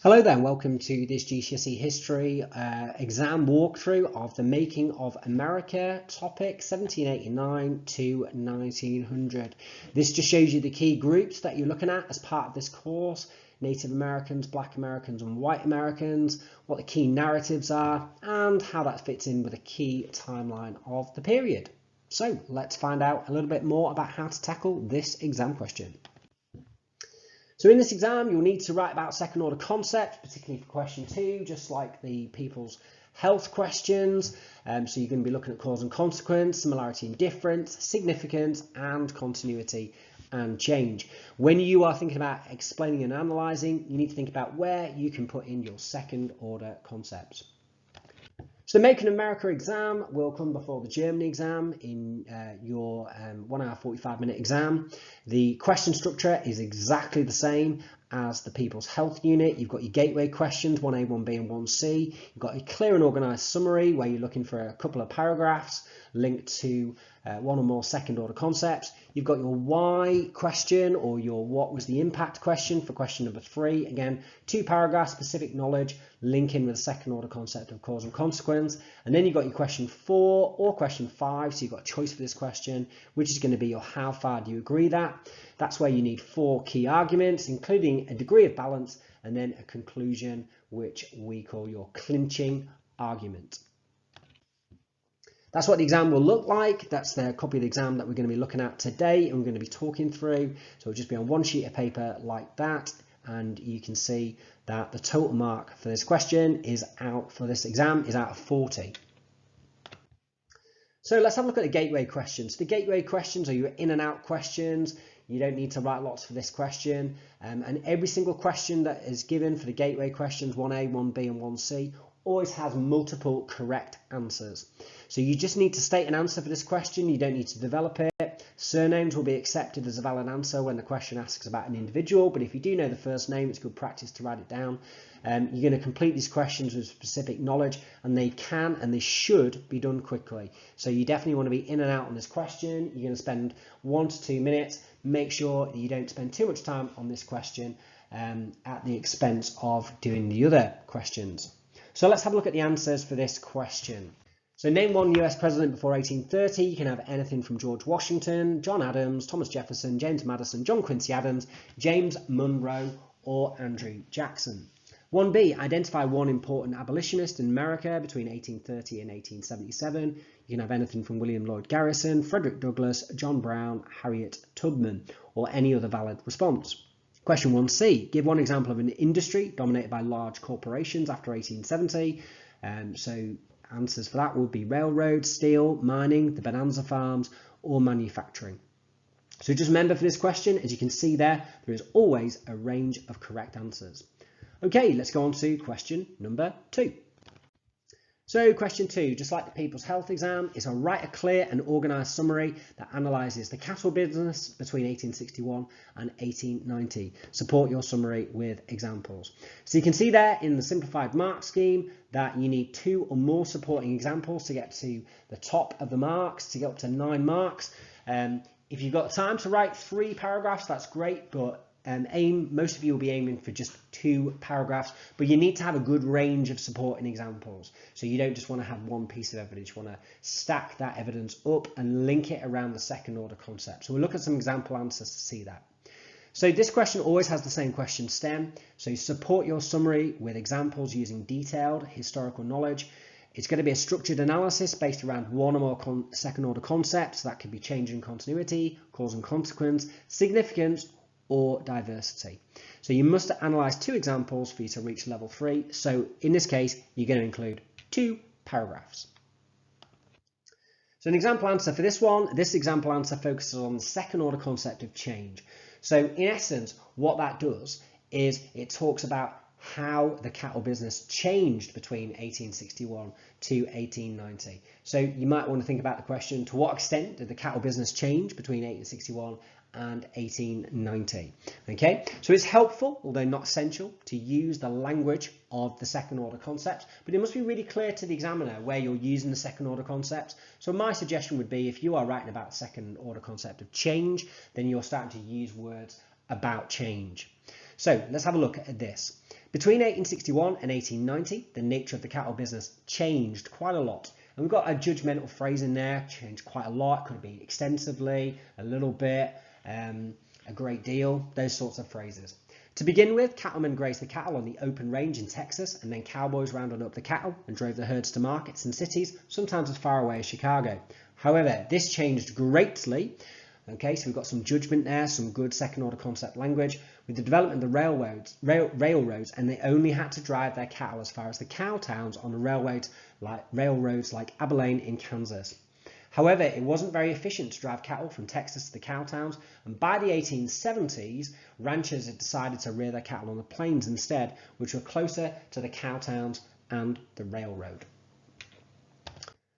Hello there and welcome to this GCSE history exam walkthrough of the making of America, topic 1789 to 1900. This just shows you the key groups that you're looking at as part of this course: Native Americans, Black Americans and White Americans, what the key narratives are and how that fits in with a key timeline of the period. So let's find out a little bit more about how to tackle this exam question. So in this exam, you'll need to write about second order concepts, particularly for question 2, just like the people's health questions. So you're going to be looking at cause and consequence, similarity and difference, significance and continuity and change. When you are thinking about explaining and analysing, you need to think about where you can put in your second order concepts. So the Making America exam will come before the Germany exam in your 1 hour 45-minute exam. The question structure is exactly the same as the People's Health unit. You've got your gateway questions, 1A, 1B and 1C. You've got a clear and organised summary where you're looking for a couple of paragraphs linked to one or more second order concepts. You've got your why question or your what was the impact question for question number 3. Again, 2 paragraphs, specific knowledge, linking with the second order concept of cause and consequence. And then you've got your question 4 or question 5. So you've got a choice for this question, which is going to be your how far do you agree that. That's where you need 4 key arguments, including a degree of balance and then a conclusion, which we call your clinching argument. That's what the exam will look like. That's the copy of the exam that we're going to be looking at today and we're going to be talking through. So it'll just be on one sheet of paper like that. And you can see that the total mark for this question is out for this exam is out of 40. So let's have a look at the gateway questions. The gateway questions are your in and out questions. You don't need to write lots for this question. And every single question that is given for the gateway questions, 1A, 1B and 1C, always has multiple correct answers. So you just need to state an answer for this question. You don't need to develop it. Surnames will be accepted as a valid answer when the question asks about an individual, but if you do know the first name, it's good practice to write it down. You're going to complete these questions with specific knowledge, and they can and they should be done quickly. So you definitely want to be in and out on this question. You're going to spend 1 to 2 minutes. Make sure you don't spend too much time on this question at the expense of doing the other questions. So let's have a look at the answers for this question. So name one US president before 1830. You can have anything from George Washington, John Adams, Thomas Jefferson, James Madison, John Quincy Adams, James Monroe, or Andrew Jackson. 1B, identify one important abolitionist in America between 1830 and 1877. You can have anything from William Lloyd Garrison, Frederick Douglass, John Brown, Harriet Tubman, or any other valid response. Question 1C, give one example of an industry dominated by large corporations after 1870. So answers for that would be railroads, steel, mining, the bonanza farms, or manufacturing. So just remember for this question, as you can see there is always a range of correct answers. Okay, let's go on to question number 2. So question 2, just like the People's Health exam, is to write a clear and organised summary that analyses the cattle business between 1861 and 1890. Support your summary with examples. So you can see there in the simplified mark scheme that you need 2 or more supporting examples to get to the top of the marks, to get up to 9 marks. If you've got time to write 3 paragraphs, that's great, but most of you will be aiming for just 2 paragraphs, but you need to have a good range of supporting examples. So you don't just want to have one piece of evidence, you want to stack that evidence up and link it around the second order concept. So we'll look at some example answers to see that. So this question always has the same question stem. So you support your summary with examples using detailed historical knowledge. It's going to be a structured analysis based around one or more second order concepts. That could be change in continuity, cause and consequence, significance, or diversity. So you must analyse 2 examples for you to reach level 3. So in this case, you're going to include 2 paragraphs. So an example answer for this one, this example answer focuses on the second order concept of change. So in essence, what that does is it talks about how the cattle business changed between 1861 to 1890. So you might want to think about the question, to what extent did the cattle business change between 1861 and 1890? Okay, so it's helpful, although not essential, to use the language of the second order concepts, but it must be really clear to the examiner where you're using the second order concepts. So my suggestion would be, if you are writing about the second order concept of change, then you're starting to use words about change. So let's have a look at this. Between 1861 and 1890, the nature of the cattle business changed quite a lot. And we've got a judgmental phrase in there, changed quite a lot. Could be extensively, a little bit, a great deal, those sorts of phrases. To begin with, cattlemen grazed the cattle on the open range in Texas, and then cowboys rounded up the cattle and drove the herds to markets and cities, sometimes as far away as Chicago. However, this changed greatly. Okay, so we've got some judgment there, some good second order concept language, with the development of the railroads, and they only had to drive their cattle as far as the cow towns on the railroads like Abilene in Kansas. However, it wasn't very efficient to drive cattle from Texas to the cow towns, and by the 1870s, ranchers had decided to rear their cattle on the plains instead, which were closer to the cow towns and the railroad.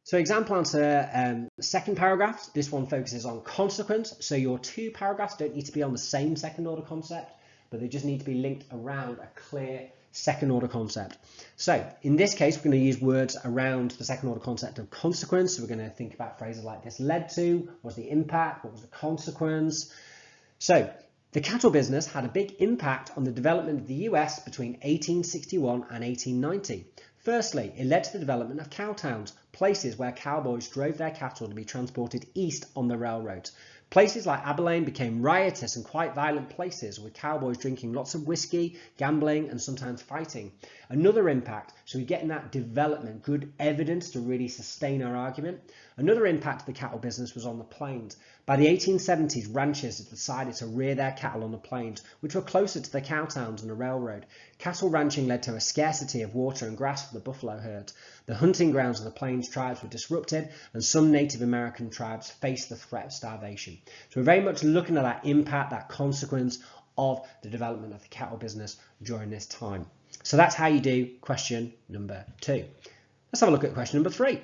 So example answer, second paragraph, this one focuses on consequence. So your two paragraphs don't need to be on the same second order concept, but they just need to be linked around a clear second order concept. So in this case, we're going to use words around the second order concept of consequence. So we're going to think about phrases like this led to, what was the impact, what was the consequence. So the cattle business had a big impact on the development of the US between 1861 and 1890. Firstly, it led to the development of cow towns, places where cowboys drove their cattle to be transported east on the railroads. Places like Abilene became riotous and quite violent places, with cowboys drinking lots of whiskey, gambling, and sometimes fighting. Another impact, so we're getting that development, good evidence to really sustain our argument. Another impact of the cattle business was on the plains. By the 1870s, ranchers had decided to rear their cattle on the plains, which were closer to the cow towns and the railroad. Cattle ranching led to a scarcity of water and grass for the buffalo herds. The hunting grounds of the plains tribes were disrupted, and some Native American tribes faced the threat of starvation. So we're very much looking at that impact, that consequence of the development of the cattle business during this time. So that's how you do question number 2. Let's have a look at question number 3.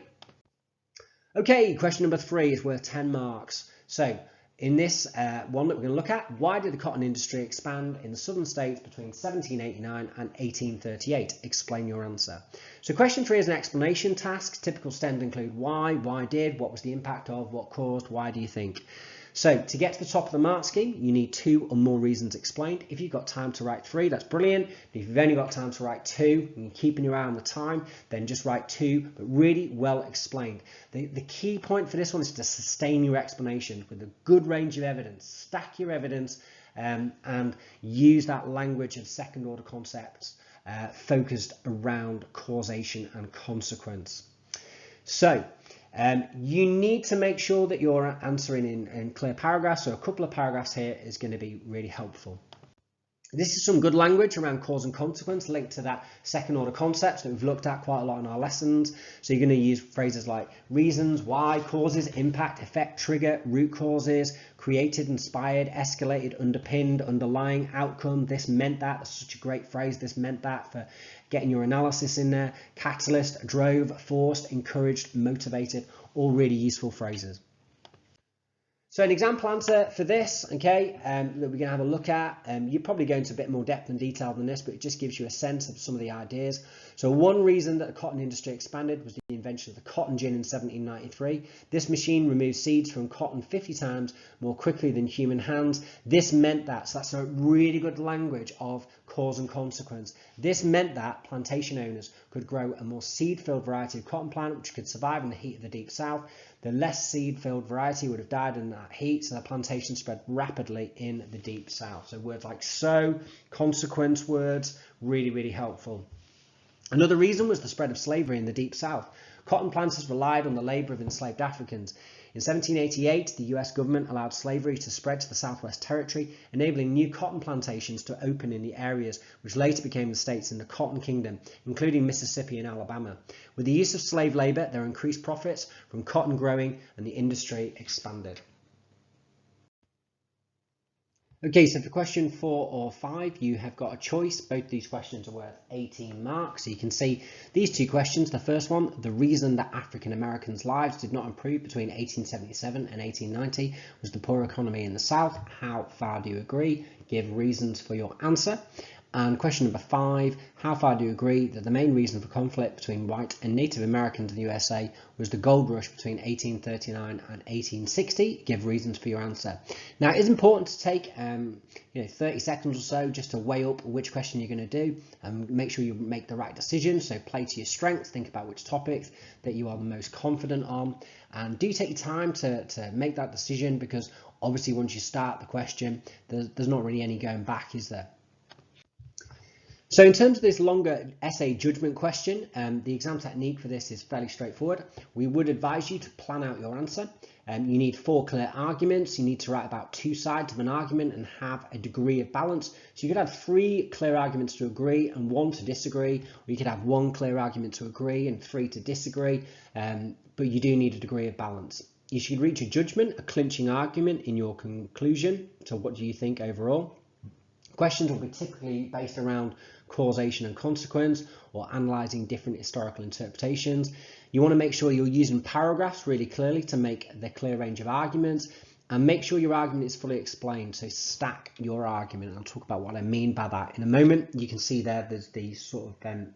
Okay, question number 3 is worth 10 marks. So in this one that we're going to look at, why did the cotton industry expand in the southern states between 1789 and 1838? Explain your answer. So question 3 is an explanation task. Typical stems include why did, what was the impact of, what caused, why do you think? So to get to the top of the mark scheme, you need 2 or more reasons explained. If you've got time to write 3, that's brilliant. But if you've only got time to write 2 and you're keeping your eye on the time, then just write 2, but really well explained. The key point for this one is to sustain your explanation with a good range of evidence. Stack your evidence and use that language of second order concepts focused around causation and consequence. So you need to make sure that you're answering in clear paragraphs, so a couple of paragraphs here is going to be really helpful. This is some good language around cause and consequence linked to that second order concepts that we've looked at quite a lot in our lessons. So you're going to use phrases like reasons, why, causes, impact, effect, trigger, root causes, created, inspired, escalated, underpinned, underlying, outcome, this meant that. That's such a great phrase, this meant that, for getting your analysis in there. Catalyst, drove, forced, encouraged, motivated, all really useful phrases. So an example answer for this, okay, that we're going to have a look at, you probably go into a bit more depth and detail than this, but it just gives you a sense of some of the ideas. So one reason that the cotton industry expanded was the invention of the cotton gin in 1793. This machine removed seeds from cotton 50 times more quickly than human hands. This meant that, so that's a really good language of cause and consequence. This meant that plantation owners could grow a more seed-filled variety of cotton plant which could survive in the heat of the deep south. The less seed-filled variety would have died in that heat, so the plantation spread rapidly in the deep south. So words like so, consequence words, really, really helpful. Another reason was the spread of slavery in the deep south. Cotton planters relied on the labour of enslaved Africans. In 1788, the US government allowed slavery to spread to the Southwest Territory, enabling new cotton plantations to open in the areas which later became the states in the Cotton Kingdom, including Mississippi and Alabama. With the use of slave labour, there were increased profits from cotton growing and the industry expanded. Okay, so for question 4 or 5, you have got a choice. Both these questions are worth 18 marks. So you can see these 2 questions. The first one, the reason that African Americans' lives did not improve between 1877 and 1890 was the poor economy in the South. How far do you agree? Give reasons for your answer. And question number 5, how far do you agree that the main reason for conflict between white and Native Americans in the USA was the gold rush between 1839 and 1860? Give reasons for your answer. Now, it is important to take 30 seconds or so just to weigh up which question you're going to do and make sure you make the right decision. So play to your strengths, think about which topics that you are the most confident on, and do take your time to make that decision, because obviously once you start the question, there's not really any going back, is there? So in terms of this longer essay judgment question, the exam technique for this is fairly straightforward. We would advise you to plan out your answer. You need 4 clear arguments. You need to write about 2 sides of an argument and have a degree of balance. So you could have 3 clear arguments to agree and 1 to disagree, or you could have 1 clear argument to agree and 3 to disagree, but you do need a degree of balance. You should reach a judgment, a clinching argument in your conclusion. So what do you think overall? Questions will be typically based around causation and consequence, or analysing different historical interpretations. You want to make sure you're using paragraphs really clearly to make the clear range of arguments, and make sure your argument is fully explained. So stack your argument. I'll talk about what I mean by that in a moment. You can see there's the sort of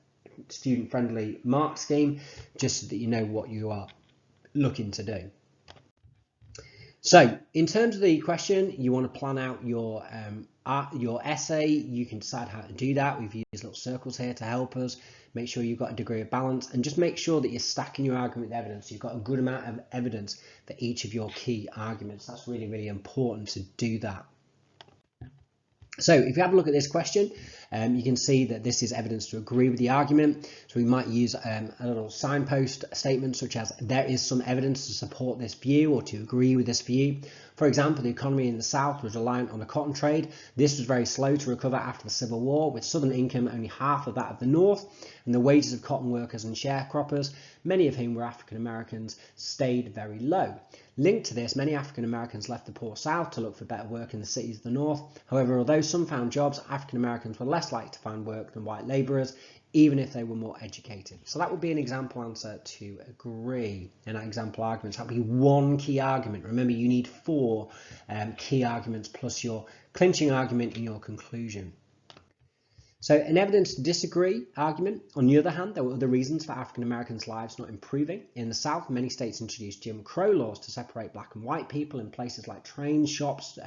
student-friendly mark scheme, just so that you know what you are looking to do. So in terms of the question, you want to plan out your essay. You can decide how to do that. We've used little circles here to help us. Make sure you've got a degree of balance, and just make sure that you're stacking your argument with evidence. You've got a good amount of evidence for each of your key arguments. That's really, really important to do that. So if you have a look at this question, you can see that this is evidence to agree with the argument. So we might use a little signpost statement such as, there is some evidence to support this view or to agree with this view. For example, the economy in the South was reliant on the cotton trade. This was very slow to recover after the Civil War, with Southern income only half of that of the North, and the wages of cotton workers and sharecroppers, many of whom were African Americans, stayed very low. Linked to this, many African Americans left the poor South to look for better work in the cities of the North. However, although some found jobs, African Americans were less likely to find work than white labourers, even if they were more educated. So that would be an example answer to agree. In our example arguments, that would be 1 key argument. Remember, you need 4 key arguments plus your clinching argument in your conclusion. So an evidence to disagree argument. On the other hand, there were other reasons for African Americans' lives not improving. In the South, many states introduced Jim Crow laws to separate black and white people in places like trains, shops,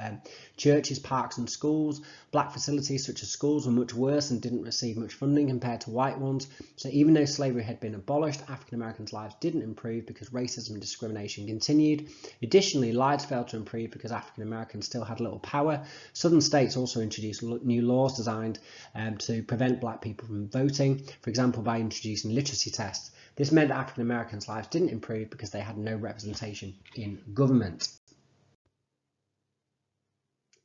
churches, parks and schools. Black facilities such as schools were much worse and didn't receive much funding compared to white ones. So even though slavery had been abolished, African Americans' lives didn't improve because racism and discrimination continued. Additionally, lives failed to improve because African Americans still had little power. Southern states also introduced new laws designed to prevent black people from voting, for example by introducing literacy tests. This meant that African Americans' lives didn't improve because they had no representation in government.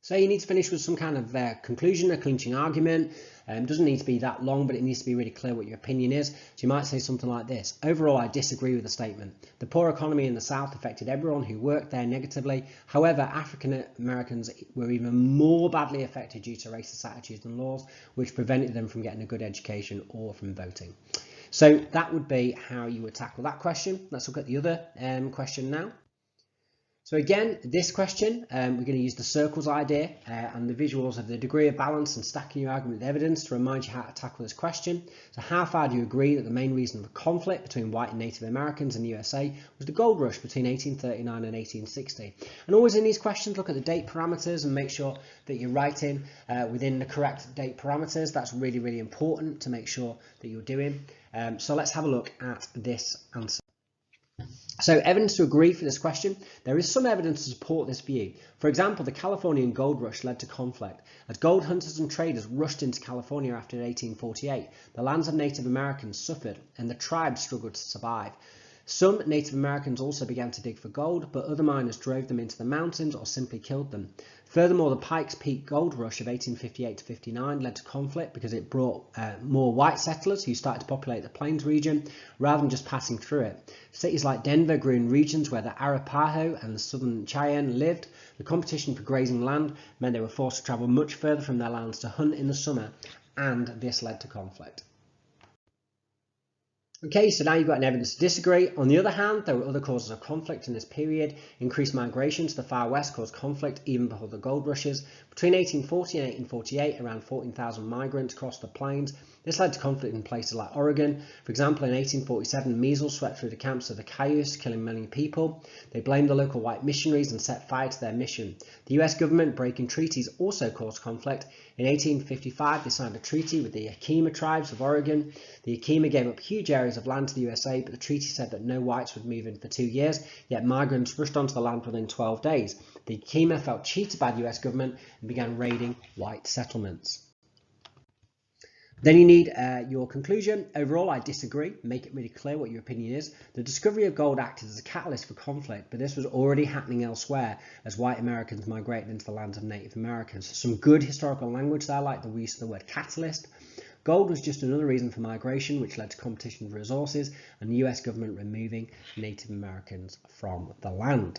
So you need to finish with some kind of conclusion, a clinching argument. It doesn't need to be that long, but it needs to be really clear what your opinion is. So you might say something like this. Overall, I disagree with the statement. The poor economy in the South affected everyone who worked there negatively. However, African Americans were even more badly affected due to racist attitudes and laws, which prevented them from getting a good education or from voting. So that would be how you would tackle that question. Let's look at the other question now. So again, this question, we're going to use the circles idea and the visuals of the degree of balance and stacking your argument with evidence to remind you how to tackle this question. So how far do you agree that the main reason for conflict between white and Native Americans in the USA was the gold rush between 1839 and 1860? And always in these questions, look at the date parameters and make sure that you're writing within the correct date parameters. That's really, really important to make sure that you're doing. So let's have a look at this answer. So evidence to agree for this question. There is some evidence to support this view. For example, the Californian gold rush led to conflict. As gold hunters and traders rushed into California after 1848, the lands of Native Americans suffered and the tribes struggled to survive. Some Native Americans also began to dig for gold, but other miners drove them into the mountains or simply killed them. Furthermore, the Pikes Peak gold rush of 1858 to 59 led to conflict because it brought more white settlers who started to populate the plains region rather than just passing through it. Cities like Denver grew in regions where the Arapaho and the Southern Cheyenne lived. The competition for grazing land meant they were forced to travel much further from their lands to hunt in the summer, and this led to conflict. Okay, so now you've got an evidence to disagree. On the other hand, there were other causes of conflict in this period. Increased migration to the far west caused conflict even before the gold rushes. Between 1840 and 1848, around 14,000 migrants crossed the plains. This led to conflict in places like Oregon. For example, in 1847, measles swept through the camps of the Cayuse, killing many people. They blamed the local white missionaries and set fire to their mission. The US government breaking treaties also caused conflict. In 1855, they signed a treaty with the Yakima tribes of Oregon. The Yakima gave up huge areas of land to the USA, but the treaty said that no whites would move in for 2 years, yet migrants rushed onto the land within 12 days. The Yakima felt cheated by the US government and began raiding white settlements. Then you need your conclusion. Overall, I disagree. Make it really clear what your opinion is. The discovery of gold acted as a catalyst for conflict, but this was already happening elsewhere as white Americans migrated into the lands of Native Americans. Some good historical language there, like the use of the word catalyst. Gold was just another reason for migration, which led to competition for resources and the US government removing Native Americans from the land.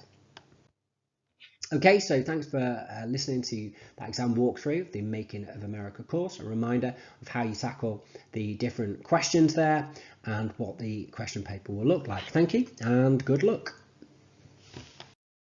Okay, so thanks for listening to that exam walkthrough of the Making of America course. A reminder of how you tackle the different questions there and what the question paper will look like. Thank you and good luck.